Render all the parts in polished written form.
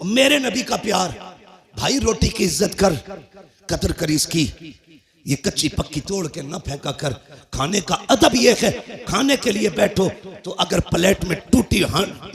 मेरे नबी का प्यार। भाई रोटी की इज्जत कर, कदर कर इसकी, ये कच्ची पक्की तोड़ के ना फेंका कर। खाने का अदब ये है, खाने के लिए बैठो तो अगर प्लेट में टूटी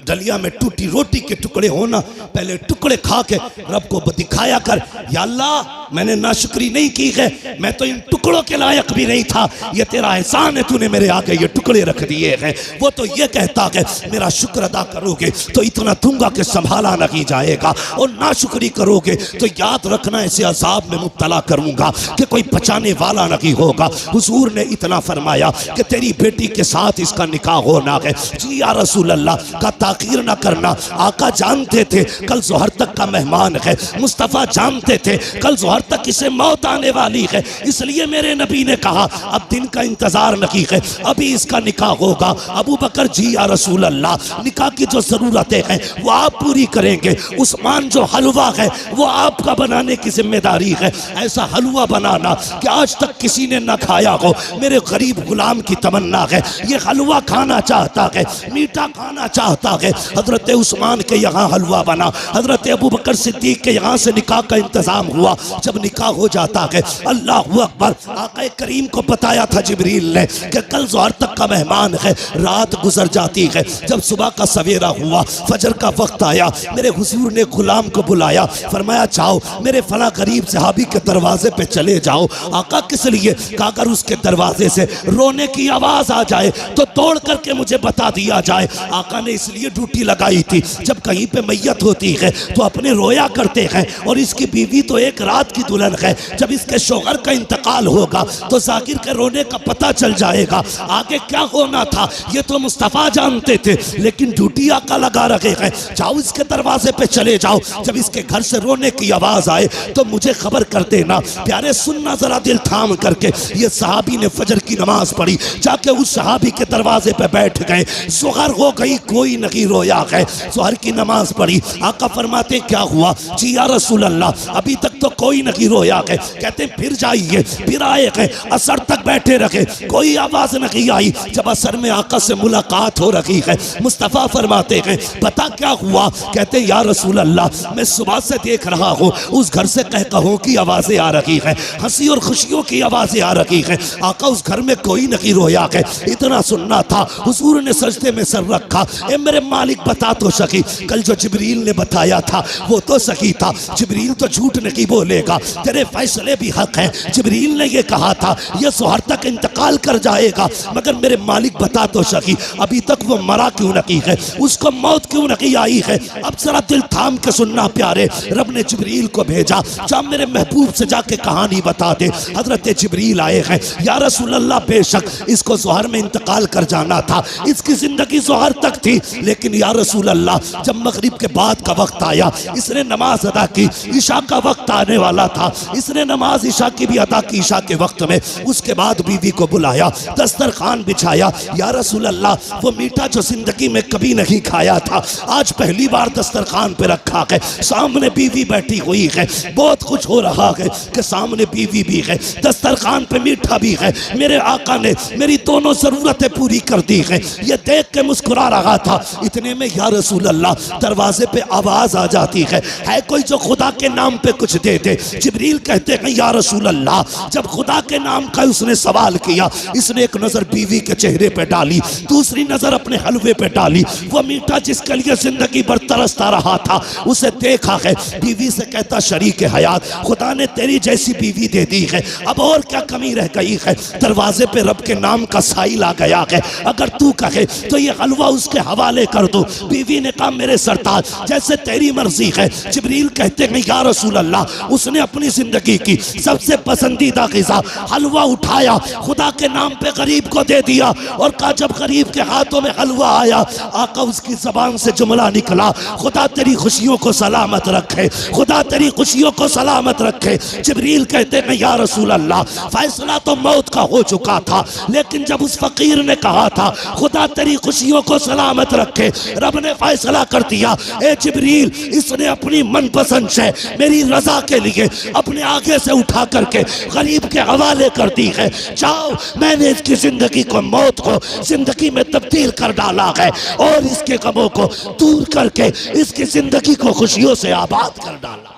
डलिया में टूटी रोटी के टुकड़े हो ना, पहले टुकड़े खा के रब को दिखाया कर, या अल्लाह मैंने नाशुक्री नहीं की है, मैं तो इन टुकड़ों के लायक भी नहीं था, ये तेरा एहसान है, तूने मेरे आगे ये टुकड़े रख दिए हैं। वो तो ये कहता है मेरा शुक्र अदा करोगे तो इतना दूंगा कि संभाला नहीं जाएगा, और नाशुक्री करोगे तो याद रखना ऐसे अजाब में मुब्तला करूंगा कि कोई बचाने वाला नहीं होगा। हुजूर ने इतना फरमाया कि तेरी बेटी के साथ इसका निकाह होना है। जी या रसूल अल्लाह का ताकीर ना करना। आका जानते थे कल जोहर तक का मेहमान है, मुस्तफ़ा जानते थे कल जोहर तक इसे मौत आने वाली है, इसलिए मेरे नबी ने कहा अब दिन का इंतजार नहीं है, अभी इसका निकाह होगा। अबू बकर जी या रसूल अल्लाह निकाह की जो जरूरतें हैं वो आप पूरी करेंगे। उस्मान जो हलवा है वो आपका बनाने की जिम्मेदारी है। ऐसा हलवा बनाना कि आज तक किसी ने ना खाया हो। मेरे गरीब गुलाम की तमन्ना है, ये हलवा खाना चाहता है, मीठा खाना चाहता है। हजरत उस्मान के यहाँ हलवा बना, हजरत अबू बकर सिद्दीक के यहाँ से निकाह का इंतजाम हुआ। जब निकाह हो जाता है, अल्लाह अकबर, आका करीम को बताया था जिब्रील ने कि कल जोहर तक का मेहमान है। रात गुजर जाती है, जब सुबह का सवेरा हुआ, फजर का वक्त आया, मेरे हुजूर ने गुलाम को बुलाया, फरमाया जाओ मेरे फला गरीब सहाबी के दरवाजे पे चले जाओ। आका किस लिए? कहा अगर उसके दरवाजे से रोने की आवाज आ जाए तो तोड़ करके मुझे बता दिया जाए। आका ने इसलिए ड्यूटी लगाई थी, जब कहीं पे मैयत होती है तो अपने रोया करते हैं, और इसकी बीवी तो एक रात की दुल्हन है, जब इसके शौहर का इंतकाल होगा तो जाकिर के रोने का पता चल जाएगा। आगे क्या होना था ये तो मुस्तफ़ा जानते थे, लेकिन ड्यूटी आका लगा रखे हैं, जाओ इसके दरवाजे पे चले जाओ, जब इसके घर से रोने की आवाज आए तो मुझे खबर कर देना। प्यारे सुनना जरा दिल थाम करके, ये सहाबी ने फजर की नमाज पढ़ी, जाके उस सहाबी के दरवाजे पे बैठ गए। ज़ोहर हो गई, कोई नहीं रोया है। ज़ोहर की नमाज पढ़ी, आका फरमाते क्या हुआ? जी या रसूल अल्लाह अभी तक तो कोई नहीं रोया है। कहते फिर जाइए, फिर आए हैं, असर तक बैठे रखे, कोई आवाज नहीं आई। जब असर में आका से मुलाकात हो रही है, मुस्तफ़ा फरमाते हैं पता क्या हुआ? कहते या रसूल अल्लाह मैं सुबह से देख रहा हूँ उस घर से कहकहों की आवाजें आ रही हैं, हंसी और खुशियों की आवाजें आ रही हैं। आका उस घर में कोई नहीं रोया है। इतना सुनना था, हुजूर ने सजदे में सर रखा, ए मेरे मालिक बता तो सकी, कल जो जिब्रील ने बताया था वो तो सही था, जिब्रील तो झूठ नहीं बोलेगा, तेरे फैसले भी हक हैं। जिब्रील ने ये कहा था ये ज़ोहर तक इंतकाल कर जाएगा, मगर मेरे मालिक बता तो सकी अभी तक वो मरा क्यों नहीं है, उसको मौत क्यों नहीं आई है? अब जरा दिल थाम के सुनना प्यारे, रब ने जिब्रील को भेजा, जा मेरे महबूब से जाके कहानी बता दे। हजरत जिब्रील आए हैं, या रसूल अल्लाह बेशक इसको ज़ोहर में इंतकाल कर जाना था, इसकी जिंदगी ज़ोहर तक थी, लेकिन या रसूल अल्लाह जब मगरिब के बाद का वक्त आया इसने नमाज अदा की, ईशा का वक्त आने वाला था, इसने नमाज ईशा की भी अदा की ईशा के वक्त में। उसके बाद बीवी को बुलाया, दस्तरखान बिछाया, या रसूल अल्लाह वो मीठा जो जिंदगी में कभी नहीं खाया था आज पहली बार दस्तरखान पे रखा है, सामने बीवी बैठी हुई है, बहुत कुछ हो रहा है कि सामने बीवी भी है, दस्तरखान पे मीठा भी है, मेरे आका ने मेरी दोनों जरूरतें पूरी कर दी है। ये देख के मुस्कुरा रहा था, इतने में या रसूल अल्लाह दरवाजे पे आवाज आ जाती है कोई जो खुदा के नाम पे कुछ दे दे। जिब्रील कहते हैं या रसूल अल्लाह जब खुदा के नाम का उसने सवाल किया, इसने एक नजर बीवी के चेहरे पे डाली, दूसरी नजर अपने हलवे पे डाली, वो मीठा जिसके लिए जिंदगी भर तरसता रहा था उसे देखा है। बीवी से कहता शरीक हयात खुदा ने तेरी जैसी बीवी दे दी है, अब और क्या कमी रह गई है? दरवाजे पे रब के नाम का साइल आ गया है, अगर तू कहे तो ये हलवा उसके हवाले कर दो। बीवी ने कहा मेरे सरताज जैसे तेरी मर्जी है। जिब्रील कहते हैं या रसूल अल्लाह उसने अपनी जिंदगी की सबसे पसंदीदा ग़िज़ा हलवा उठाया, खुदा के नाम पे गरीब को दे दिया, और कहा जब गरीब के हाथों में हलवा आया, आका उसकी जबान से जुमला निकला, खुदा तेरी खुशियों को सलामत रखे, खुदा तेरी खुशियों को सलामत रखे। जिब्रील कहते हैं या रसूल अल्लाह फैसला तो मौत का हो चुका था, लेकिन जब उस फकीर ने कहा था खुदा तेरी खुशियों को सलामत रखे, रब ने फैसला कर दिया ए जिब्रील इसने अपनी मनपसंद से मेरी रजा के लिए अपने आगे से उठा करके गरीब के हवाले कर दी है। जाओ, मैंने इसकी जिंदगी को, मौत को जिंदगी में तब्दील कर डाला है और इसके गमों को दूर करके इसकी जिंदगी को खुशियों से आबाद कर डाला।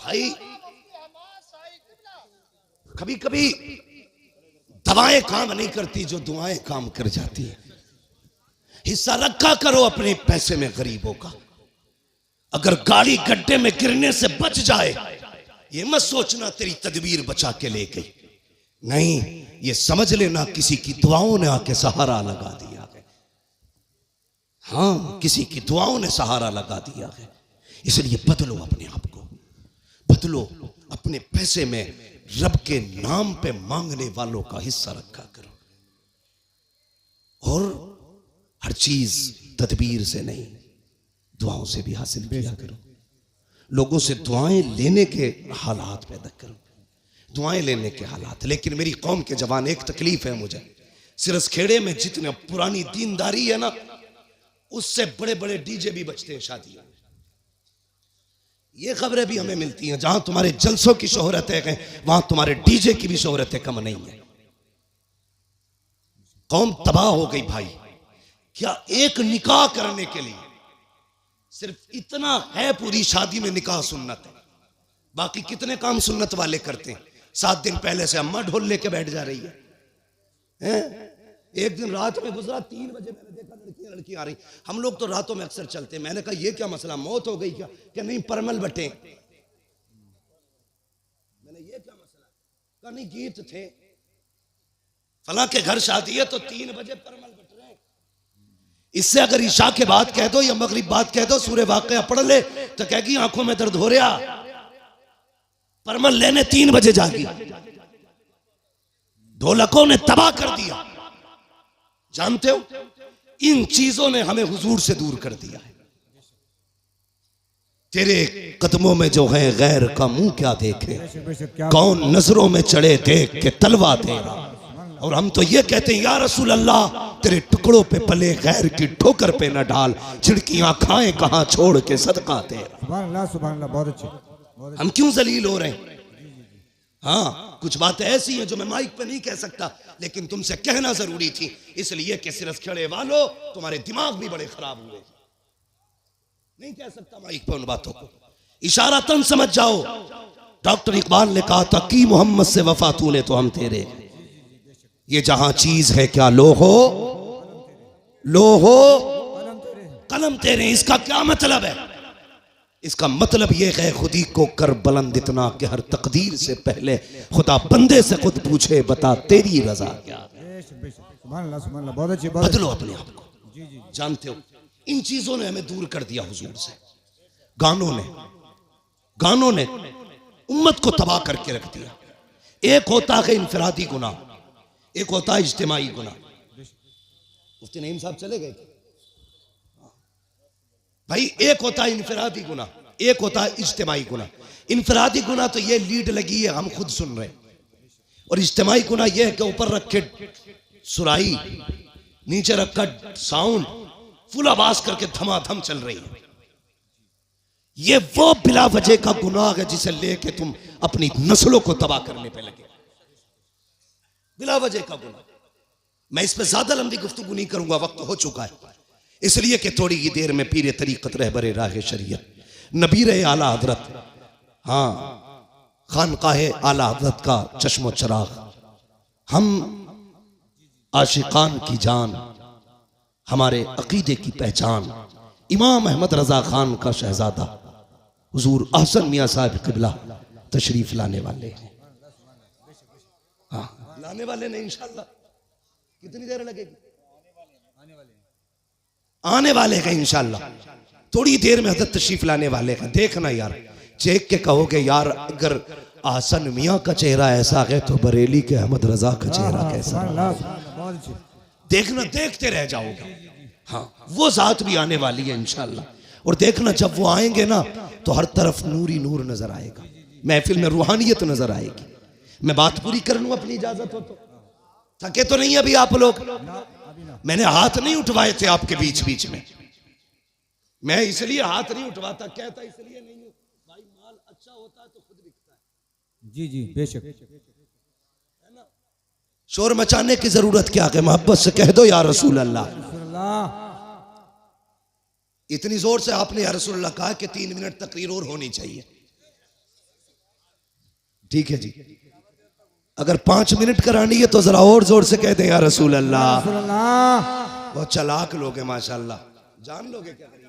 भाई कभी कभी दवाएं काम नहीं करती जो दुआएं काम कर जाती है। हिस्सा रखा करो अपने पैसे में गरीबों का। अगर गाड़ी गड्ढे में गिरने से बच जाए, ये मत सोचना तेरी तदबीर बचा के ले गई, नहीं, ये समझ लेना किसी की दुआओं ने आके सहारा लगा दिया है। हाँ, किसी की दुआओं ने सहारा लगा दिया है। इसलिए बदलो अपने आप को, बदलो। अपने पैसे में रब के नाम पे मांगने वालों का हिस्सा रखा करो और हर चीज तदबीर से नहीं, दुआओं से भी हासिल किया करो। लोगों से दुआएं लेने के हालात पैदा करो, दुआएं लेने के हालात। लेकिन मेरी कौम के जवान, एक तकलीफ है मुझे, सिरसखेड़े में जितने पुरानी दीनदारी है ना, उससे बड़े बड़े डीजे भी बजते हैं शादियों में। ये खबरें भी हमें मिलती हैं, जहां तुम्हारे जलसों की शोहरत है वहां तुम्हारे डीजे की भी शोहरत कम नहीं है। कौम तबाह हो गई भाई। क्या एक निकाह करने के लिए सिर्फ इतना है, पूरी शादी में निकाह सुन्नत है, बाकी कितने काम सुन्नत वाले करते हैं। 7 दिन पहले से अम्मा ढोल लेके बैठ जा रही है। एक दिन रात में गुजरा, 3 बजे मैंने देखा लड़की आ रही। हम लोग तो रातों में अक्सर चलते हैं। मैंने कहा ये क्या मसला, मौत हो गई क्या? कि नहीं, परमल बटे। मैंने ये क्या मसला? कहा नहीं, गीत थे, फला के घर शादी है तो 3 बजे परमल बट रहे। इससे अगर ईशा के बाद कह दो या मगरिब बाद कह दो सूरह वाक़िया पढ़ ले, तो कहेगी आंखों में दर्द हो रहा, परमल लेने 3 बजे जागी। ढोलकों ने तबाह कर दिया। जानते हो, इन चीजों ने हमें हुजूर से दूर कर दिया है। तेरे कदमों में जो है गैर का मुंह क्या देखे, कौन नजरों में चढ़े देख के तलवा तेरा। और हम तो ये कहते हैं, या रसूल अल्लाह, तेरे टुकड़ों पे पले गैर की ठोकर पे न डाल, झिड़कियां खाएं कहां छोड़ के सदका तेरा। सुभान अल्लाह, सुभान अल्लाह, बहुत अच्छे। हम क्यों जलील हो रहे हैं? हाँ, कुछ बातें ऐसी हैं जो मैं माइक पे नहीं कह सकता, लेकिन तुमसे कहना जरूरी थी, इसलिए कि सिरसखेड़े वालों, तुम्हारे दिमाग भी बड़े खराब हुए। नहीं कह सकता माइक पे उन बातों को, इशारातन समझ जाओ। डॉक्टर इकबाल ने कहा था कि मोहम्मद से वफा तूने तो हम तेरे। ये जहां चीज है क्या लो हो कलम तेरे। इसका क्या मतलब है? इसका मतलब यह है, खुदी को कर बुलंद इतना कि हर तकदीर से पहले खुदा बंदे से खुद पूछे, बता तेरी रजा क्या है। बदलो अपने आप को। जानते हो, इन चीजों ने हमें दूर कर दिया हुजूर से। गानों ने उम्मत को तबाह करके रख दिया। एक होता है इनफरादी गुनाह, एक होता है इज्तिमाई गुनाह। मुफ्ती नईम साहब चले गए भाई। एक होता है इनफरादी गुनाह, एक होता है इज्तिमाई गुनाह। इनफरादी गुनाह तो ये लीड लगी है, हम खुद सुन रहे हैं। और इज्तिमाई गुनाह ये है कि ऊपर रखे सुराई, नीचे रखा साउंड, फुल आवाज करके धमाधम चल रही है। ये वो बिला वजह का गुनाह है जिसे लेके तुम अपनी नस्लों को तबाह करने पे लगे। बिला वजह का गुनाह। मैं इस पे ज्यादा लंबी गुफ्तगू नहीं करूंगा, वक्त हो चुका है। इसलिए कि थोड़ी ही देर में पीरे तरीक़त रहबरे राह शरीयत नबीर आला हजरत, हाँ, खानकाहे आला हजरत का चश्मो चराग, हम आशिकान की जान, हमारे अकीदे की पहचान, इमाम अहमद रजा खान का शहजादा हुजूर अहसन मियां साहब क़िबला तशरीफ लाने वाले हैं। हाँ, लाने वाले नहीं, इंशाअल्लाह। कितनी देर लगेगी? आने वाले हैं इंशाअल्लाह। थोड़ी देर में हजरत तशरीफ लाने वाले हैं। देखना यार, चेक के कहोगे यार, अगर आसन मियां का चेहरा ऐसा है तो बरेली के अहमद रजा का चेहरा कैसा? देखना, देखते रह जाओगे। हाँ, वो जात भी आने वाली है इंशाअल्लाह। और देखना, जब वो आएंगे ना तो हर तरफ नूर ही नूर नजर आएगा, महफिल में रूहानियत नजर आएगी। मैं बात पूरी कर लूं अपनी इजाजत हो तो। थके तो नहीं अभी आप लोग? मैंने हाथ नहीं उठवाए थे आपके बीच बीच में, मैं इसलिए हाथ नहीं उठवाता, कहता इसलिए नहीं हूं भाई, माल अच्छा होता है तो खुद बिकता है। जी जी बेशक। है ना? शोर मचाने की जरूरत क्या है, मोहब्बत से कह दो या रसूल अल्लाह। इतनी जोर से आपने या रसूल अल्लाह कहा कि 3 मिनट तकरीर और होनी चाहिए। ठीक है जी, अगर 5 मिनट करानी है तो जरा और जोर से कह दें या रसूल अल्लाह। बहुत चालाक लोग हैं माशाल्लाह, जान लोगे क्या करीब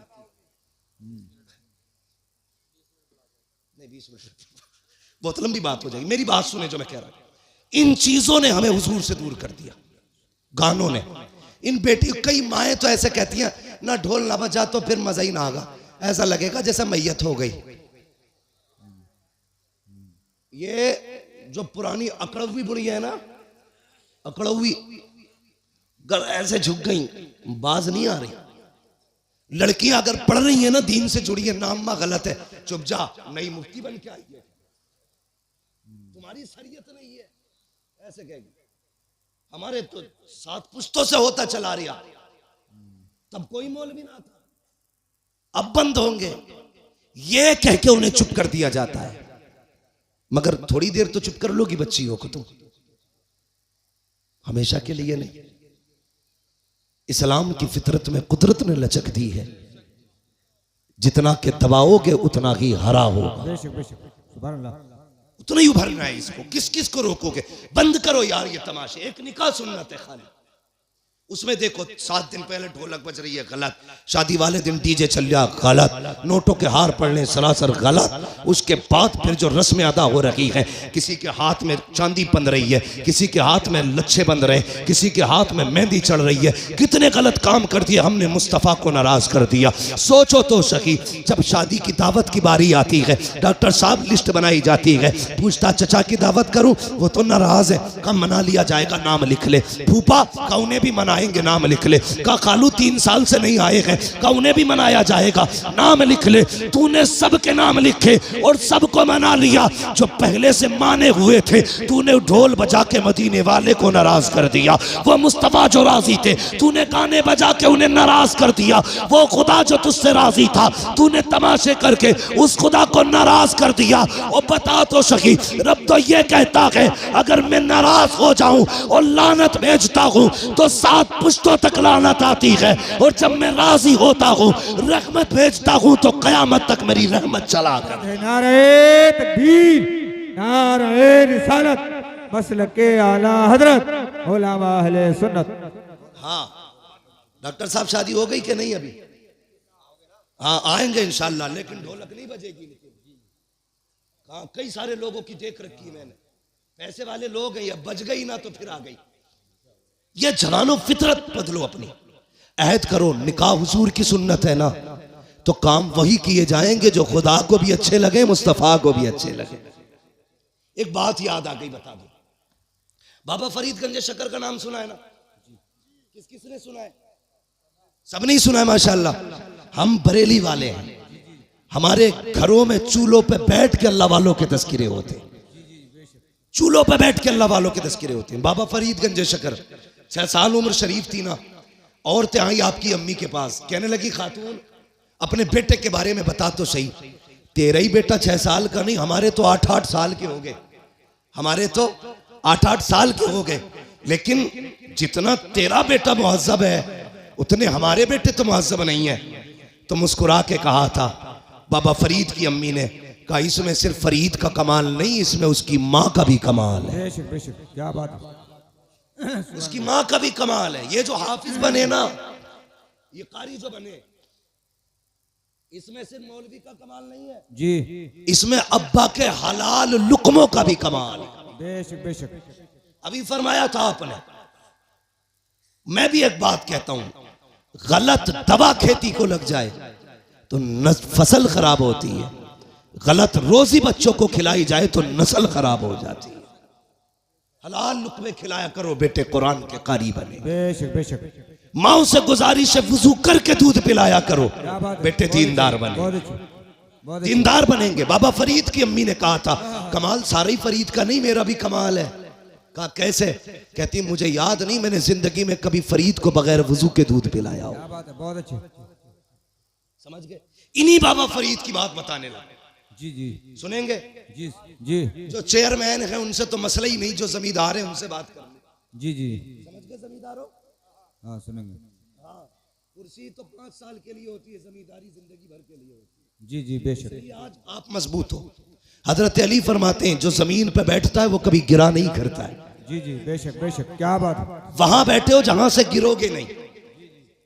नहीं 20 मिनट बहुत लंबी बात हो जाएगी, मेरी बात सुने जो मैं कह रहा हूं। इन चीजों ने हमें हुजूर से दूर कर दिया, गानों ने। इन बेटी कई माएँ तो ऐसे कहती हैं ना ढोल ना बजा तो फिर मजा ही ना आगा, ऐसा लगेगा जैसे मैयत हो गई। ये जो पुरानी अकड़वी बुढ़ी है ना, अकड़वी ऐसे झुक गई, बाज नहीं आ रही। लड़कियां अगर पढ़ रही है ना, दीन से जुड़ी है, नाम गलत है, चुप जा, नई मुफ्ती बन के आई है, तुम्हारी शरीयत नहीं है, ऐसे कहेगी। हमारे तो 7 पुश्तों से होता चला रहा, तब कोई मौलवी ना था, अब बंद होंगे, ये कह के उन्हें चुप कर दिया जाता है। मगर थोड़ी देर तो चुप कर लोगी बच्चियों को तुम, हमेशा के लिए नहीं। इस्लाम की फितरत में कुदरत ने लचक दी है, जितना के दबाओगे उतना ही हरा होगा, उतना ही उभरना है इसको। किस किस को रोकोगे? बंद करो यार ये तमाशे। एक निकाह सुन्नत है खाली, उसमें देखो 7 दिन पहले ढोलक बज रही है, गलत। शादी वाले दिन डीजे चल रहा, गलत। नोटों के हार पड़ने सरासर गलत। उसके बाद फिर जो रस्में अदा हो रही है, किसी के हाथ में चांदी बंध रही है, किसी के हाथ में लच्छे बंध रहे, किसी के हाथ में मेहंदी चढ़ रही है। कितने गलत काम कर दिए हमने, मुस्तफ़ा को नाराज कर दिया। सोचो तो सही, जब शादी की दावत की बारी आती है, डॉक्टर साहब लिस्ट बनाई जाती है, पूछता चचा की दावत करूं, वो तो नाराज है, कम मना लिया जाएगा, नाम लिख ले। फूफा का उन्हें भी मनाएंगे, नाम लिख ले। का खालू 3 साल से नहीं आए हैं, का उन्हें भी मनाया जाएगा, नाम लिख ले। तूने सबके नाम लिखे और सबको मना लिया। जो पहले से माने हुए थे, तूने ढोल बजा के मदीने वाले को नाराज कर दिया। वो मुस्तफा जो राजी थे, तूने गाने बजा के उन्हें नाराज कर दिया। वो खुदा जो तुझसे राजी था, तूने तमाशे करके उस खुदा को नाराज कर दिया। और बता तो सही, रब तो ये कहता है अगर मैं नाराज हो जाऊं और लानत भेजता हूं तो 7 पुश्तों तक लानत आती है, और जब मैं राजी होता हूँ रहमत भेजता हूँ तो कयामत तक मेरी रहमत चला कर। नारे तकबीर, नारे रिसालत, मसलके आला हजरत उलमा अहले सुन्नत। हाँ डॉक्टर साहब, शादी हो गई कि नहीं अभी? हाँ आएंगे इंशाल्लाह, लेकिन ढोलक नहीं बजेगी। हाँ कई सारे लोगों की देख रखी है मैंने, पैसे वाले लोग हैं, अब बज गई ना तो फिर आ गई। ये जवानों फितरत बदलो अपनी, अहद करो। निकाह हुजूर की सुन्नत है ना, तो काम वही किए जाएंगे जो खुदा को भी अच्छे लगे, मुस्तफा को भी अच्छे लगे। एक बात याद आ गई, बता दो, बाबा फरीद गंज शकर का नाम सुना है ना? किस किसने सुना है? सब नहीं सुना है माशाल्लाह। हम बरेली वाले हैं, हमारे घरों में चूल्हों पे बैठ के अल्लाह वालों के तज़किरे होते हैं, चूल्हों पे बैठ के अल्लाह वालों के तज़किरे होते हैं। बाबा फरीद गंज शकर 6 साल उम्र शरीफ थी ना, औरतें आई आपकी अम्मी के पास, कहने लगी खातून अपने बेटे के बारे में बता तो सही। तेरा ही बेटा 6 साल का नहीं, हमारे तो 8-8 साल के हो गए, हमारे तो 8-8 साल के हो गए, लेकिन जितना तेरा बेटा मुहज्जब है उतने हमारे बेटे तो मुहज्जब नहीं है। तो मुस्कुरा के कहा था बाबा फरीद की अम्मी ने, कहा इसमें सिर्फ फरीद का कमाल नहीं, इसमें उसकी माँ का भी कमाल है। बेशक बेशक, क्या बात है, उसकी माँ का भी कमाल है। ये जो हाफिज बने ना, ये कारी जो बने, इसमें सिर्फ मौलवी का कमाल नहीं है जी, इसमें अब्बा के हलाल लुकमों का भी कमाल है। बेशक बेशक। अभी फरमाया था आपने, मैं भी एक बात कहता हूं, गलत दवा खेती को लग जाए तो फसल खराब होती है, गलत रोजी बच्चों को खिलाई जाए तो नस्ल खराब हो जाती है। हलाल लुकमे खिलाया करो बेटे, कुरान के कारी बने। बेशक बेशक। माओ से गुजारिश है वुजू करके दूध पिलाया करो बेटे, दीनदार बने, दीनदार बनेंगे। बाबा फरीद की अम्मी ने कहा था कमाल सारा ही फरीद का नहीं, मेरा भी कमाल है। कहा कैसे? कहती मुझे याद नहीं मैंने जिंदगी में कभी फरीद को बगैर वजू के दूध पिलाया हो। क्या बात है, बहुत अच्छे। समझ गए? इन्हीं बाबा फरीद की बात बताने लगे। जी जी सुनेंगे? जी जी जो चेयरमैन है उनसे तो मसला ही नहीं, जो जमींदार है उनसे बात कर ले। जी जी समझ गए जमींदारों? हाँ सुनेंगे। हाँ, कुर्सी तो 5 साल के लिए होती है, जमींदारी जिंदगी भर के लिए होती है। जी जी बेशक। इसलिए आज आप मजबूत हो। हजरत अली फरमाते हैं जो जमीन पे बैठता है वो कभी गिरा नहीं करता है। जी जी बेशक बेशक, क्या बात है। वहां बैठे हो जहां से गिरोगे नहीं,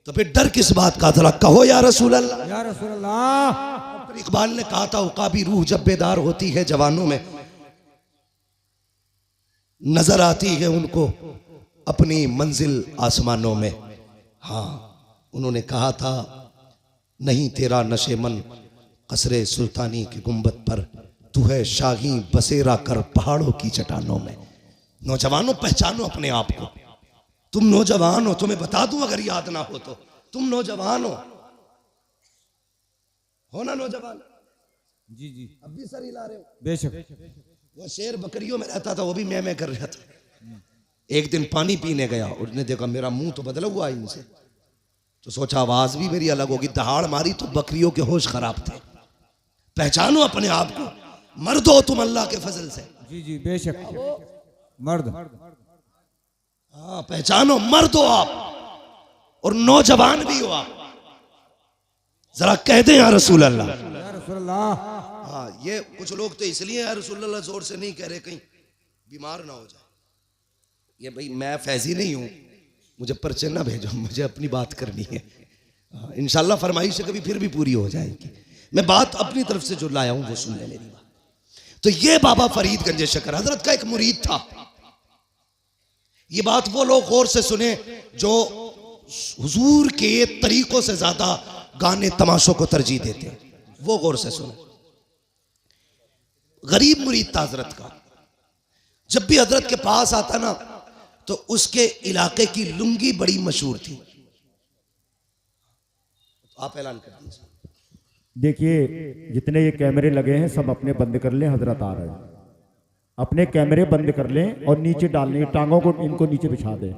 तो फिर डर किस बात का? जरा कहो या रसूल अल्लाह। या रसूल अल्लाह। फिर इकबाल ने कहा था उकाबी रूह जब बेदार होती है जवानों में, नजर आती है उनको अपनी मंजिल आसमानों में। हाँ, उन्होंने कहा था नहीं तेरा नशे मन कसरे सुल्तानी की गुंबद पर, तू है शाही बसेरा कर पहाड़ों की चट्टानों में। नौजवानों पहचानो अपने आप को, तुम नौजवान हो। तुम्हें बता दूं अगर याद ना हो तो, तुम नौजवान हो ना नौजवान? जी जी अब भी सर हिला रहे हो। बेशक। वो शेर बकरियों में रहता था, वो भी मैं कर रहा था। एक दिन पानी पीने गया, उसने देखा मेरा मुंह तो बदला हुआ है इनसे, तो सोचा आवाज भी मेरी अलग होगी। दहाड़ मारी तो बकरियों के होश खराब थे। पहचानो अपने आप को, मर्द हो तुम अल्लाह के फजल से। जी जी बेशक। मर्द। हाँ, पहचानो मर्द हो आप, और नौजवान भी हो आप। जरा कह दें या रसूल अल्लाह। या रसूल अल्लाह। हाँ, ये कुछ लोग तो इसलिए या रसूल अल्लाह जोर से नहीं कह रहे कहीं बीमार ना हो जाए। ये भाई मैं फैजी नहीं हूं, मुझे पर्चे ना भेजो, मुझे अपनी बात करनी है। इंशाल्लाह फरमाइश कभी फिर भी पूरी हो जाएगी। मैं बात अपनी तरफ से जो लाया हूं वो सुन ले मेरी बात। तो ये बाबा फरीद गंज शकर हजरत का एक मुरीद था। ये बात वो लोग गौर से सुने जो हुजूर के तरीकों से ज्यादा गाने तमाशों को तरजीह देते हैं, वो गौर से सुने। गरीब मुरीद था हजरत का। जब भी हजरत के पास आता ना तो उसके इलाके की लुंगी बड़ी मशहूर थी। तो आप ऐलान कर दीजिए। देखिए जितने ये कैमरे लगे हैं सब अपने बंद कर लें, हजरत आ रहे हैं। अपने कैमरे बंद कर लें और नीचे डालने, टांगों को इनको नीचे बिछा दें।